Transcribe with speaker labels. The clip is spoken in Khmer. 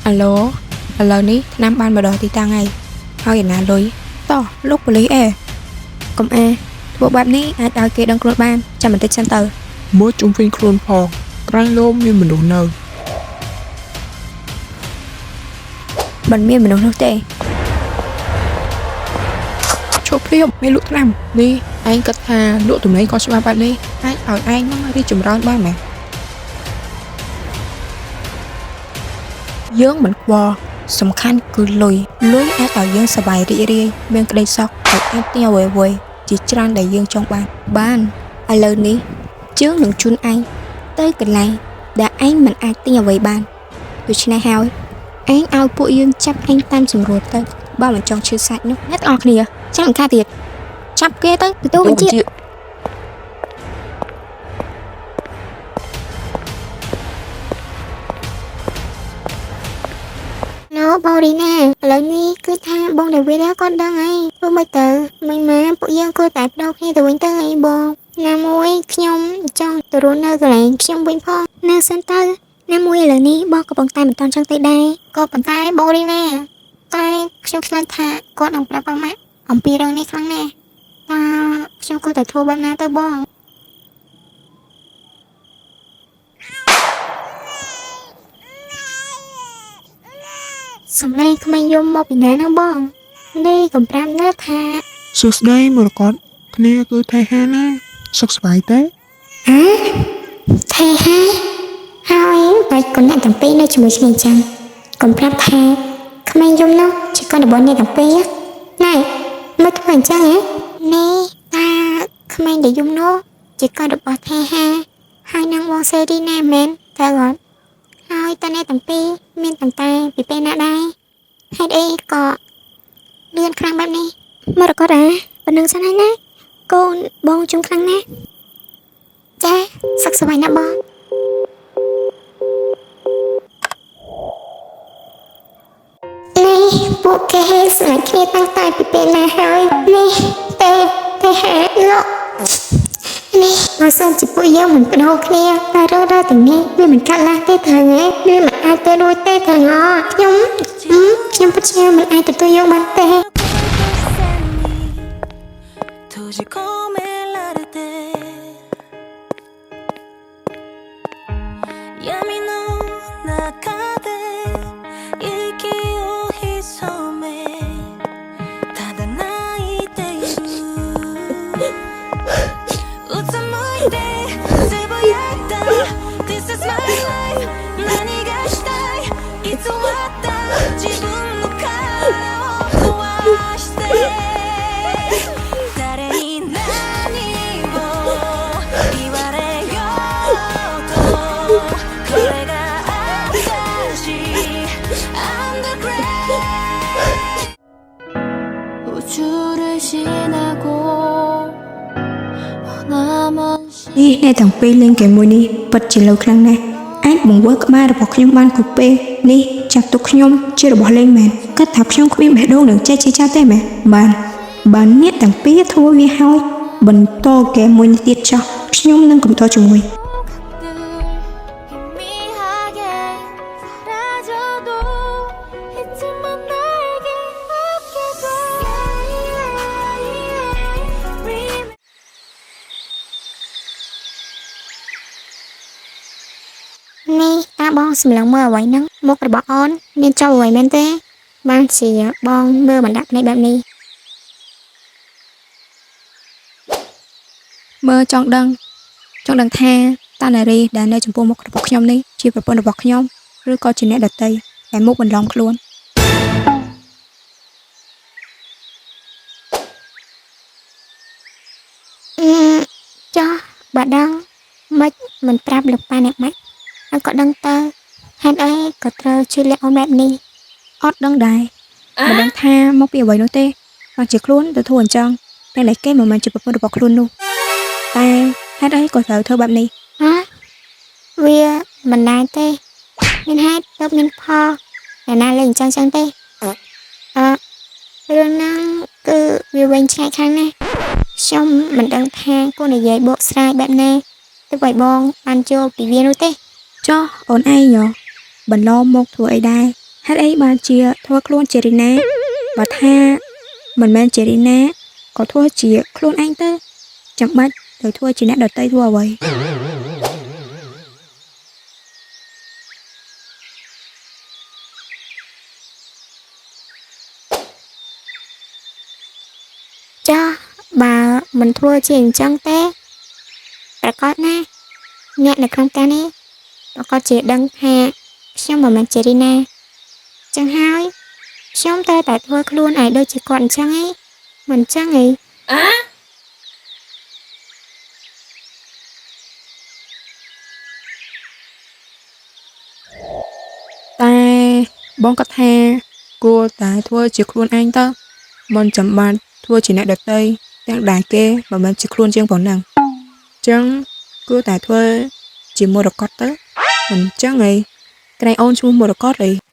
Speaker 1: Alo ឥឡូវនេះឆ្នាំបានមកដល់ទីតាំងហើយហើយឯណាលុយតោះលោកប៉ូលីសកុំធ្វើបែបនេះអាចឲ្យគេដឹងខ្លួនបានចាំបន្តិចសិនទៅ
Speaker 2: មើលជុំវិញខ្លួនផងក្រៅលោកមានមនុស្សនៅ
Speaker 1: មិនមានមនុស្សនោះទេ
Speaker 2: ឈប់ព្រាបមានលក់ថ្នាំនេះឯងគិតថាលក់ទំនិញក៏ច្បាស់បែបនេះអាចឲ្យឯងនឹងរីកចម្រើនបានណា
Speaker 1: យើងមិនខ្វល់សំខាន់គឺលុយអាចឲ្យយើងសប្បាយរីករាយមានក្តីសុខហើយអាចទិញអ្វីៗជាច្រើនដែលយើងចង់បានឥឡូវនេះយើងនឹងជូនឯងទៅកន្លែងដែលឯងមិនអាចទិញអ្វីបានដូច្នេះហើយឯងឲ្យពួកយើងចាប់ឯងតាមសម្រួលទៅបើមិនចង់ឈឺសាច់នោះអ្នកទាំងអស់គ្នាចាំមិនខាតទៀតចាប់គេទៅទទួលបញ្ជា
Speaker 3: បងរីណាឥឡូវនេះគឺថាបងដាវីតគាត់ដឹងហើយធ្វើមិនទៅមិនមកពួកយើងគួរតែបដូរគ្នាទៅវិញទៅអីបងណាមួយខ្ញុំចង់ទៅរស់នៅកន្លែងខ្ញុំវិញផងនៅសិនទៅណាមួយឥឡូវនេះបងក៏បងតែមិនតន់ចង់ទៅដែរក៏ប៉ុន្តែបងរីណាតែខ្ញុំខ្លាចថាគាត់នឹងប្រាប់ម៉ាក់អំពីរឿងនេះខ្លាំងណាស់តើខ្ញុំគួរតែធ្វើបែបណាទៅបងសំឡេងក្មេងយំមកពីណាណាបងនេះកំប្រាំណាថា
Speaker 2: សួស្ដីមរកតគ្នាគឺថៃហាណាសុខសប្បាយទេ
Speaker 3: ថៃហាហើយបាច់កូនអ្នកទាំងពីរនៅជាមួយគ្នាចឹងកំប្រាប់ថាក្មេងយំនោះជាកូនរបស់អ្នកទាំងពីរណែមកធ្វើអញ្ចឹងនេះតាក្មេងដែលយំនោះជាកូនរបស់ថៃហាហើយនឹងបងសេរីណាមែនតើអត់ហើយតើអ្នកទាំងពីរមានតាំងតែពីពេលណាដែរហេតុអីក៏លឿនខ្លាំងបែបនេះមករកតប៉ុណ្្នឹងសិនហើយណាកូនបងជុំខ្លាំងណាស់ចាសុខសប្បាយណាស់បងនេះពួកគេស្នេហ៍គ្នាតាំងតែពីពេលណាហើយនេះតែហាលោកនេះបើសិនជាពួកយើងមិនបដូរគ្នាតែរត់ទាំងនេះវាមិនកាត់ឡាស់ទេថើវាមិនអាចទៅរួចទេថើខ្ញុំពិតជាមិនអាចទទួលយកបានទេ
Speaker 1: នេះអ្នកទាំងពីរលេងហ្គេមមួយនេះពិតជាលើខ្លាំងណាស់អាចបង្វិលក្បាលរបស់ខ្ញុំបានគ្រប់ពេលនេះចាត់ទុកខ្ញុំជារបស់លេងមែនគិតថាខ្ញុំគ្មានបេះដូងនឹងចេះជាចាស់ទេមែនបានអ្នកទាំងពីរធ្វើវាហើយបន្តហ្គេមមួយនេះទៀតចោះខ្ញុំនឹងកំតជាមួយ
Speaker 3: នេះតាបងសម្លឹងមើលអ្វីហ្នឹងមុខរបស់អូនមានចោលអ្វីមែនទេបានជាបងមើលបណ្ដាក់ភ្នែកបែបនេះ
Speaker 1: មើលចង់ដឹងថាតានារីដែលនៅចំពោះមុខរបស់ខ្ញុំនេះជាប្រពន្ធរបស់ខ្ញុំឬក៏ជាអ្នកដទៃដែលមុខបន្លំខ្លួន
Speaker 3: ចោះបើដឹងមិនប្រាប់លោកប៉ាអ្នកម៉េចហើយក៏ដឹងទៅហេតុអីក៏ត្រូវជឿលាក់អូនបែបនេះ
Speaker 1: អត់ដឹងដែរមិនដឹងថាមកពីអ្វីនោះទេបើជាខ្លួនទៅធ្វើអញ្ចឹងតែតែគេមិនមែនជាប្រពន្ធរបស់ខ្លួននោះតែហេតុអីក៏ត្រូវធ្វើបែបនេះ
Speaker 3: វាមិនដែរទេមានហេតុទៅមានផលអ្នកណាលេងអញ្ចឹងទេរឿងហ្នឹងគឺវាវិញឆ្ងាយខ្លាំងណាស់ខ្ញុំមិនដឹងថាគួរនិយាយបកស្រាយបែបណាទើបឲ្យបងបានចូលពីវានោះទេ
Speaker 1: ចុះអូនឯងបន្លំមកធ្វើអីដែរហ ហេតុអីបានជាធ្វើខ្លួនជារីណាបើថាមិនមែនជារីណាក៏ធ្វើជាខ្លួនឯងទៅចាំបាច់ទៅធ្វើជាអ្នកដតីធ្វើអ្វី
Speaker 3: ចាបើមិនធ្វើជាអញ្ចឹងទេប្រកាសណាអ្នកនៅក្នុងការនេះប្រកាសជាដឹងថាខ្ញុំមិនមែនជារីណាចឹងហើយខ្ញុំតែធ្វើខ្លួនឲ្យដូចជាគាត់អញ្ចឹងឯងមិនអញ្ចឹងឯង
Speaker 2: តែបងគាត់ថាគួរតែធ្វើជាខ្លួនឯងទៅមិនចាំបាច់ធ្វើជាអ្នកដតីទាំងដែលគេមិនមែនជាខ្លួនជាងប៉ុណ្ណឹងចឹងគួរតែធ្វើជាមរកតទៅមិនចឹងឯងក្រែងអូនឈ្មោះមរកតអី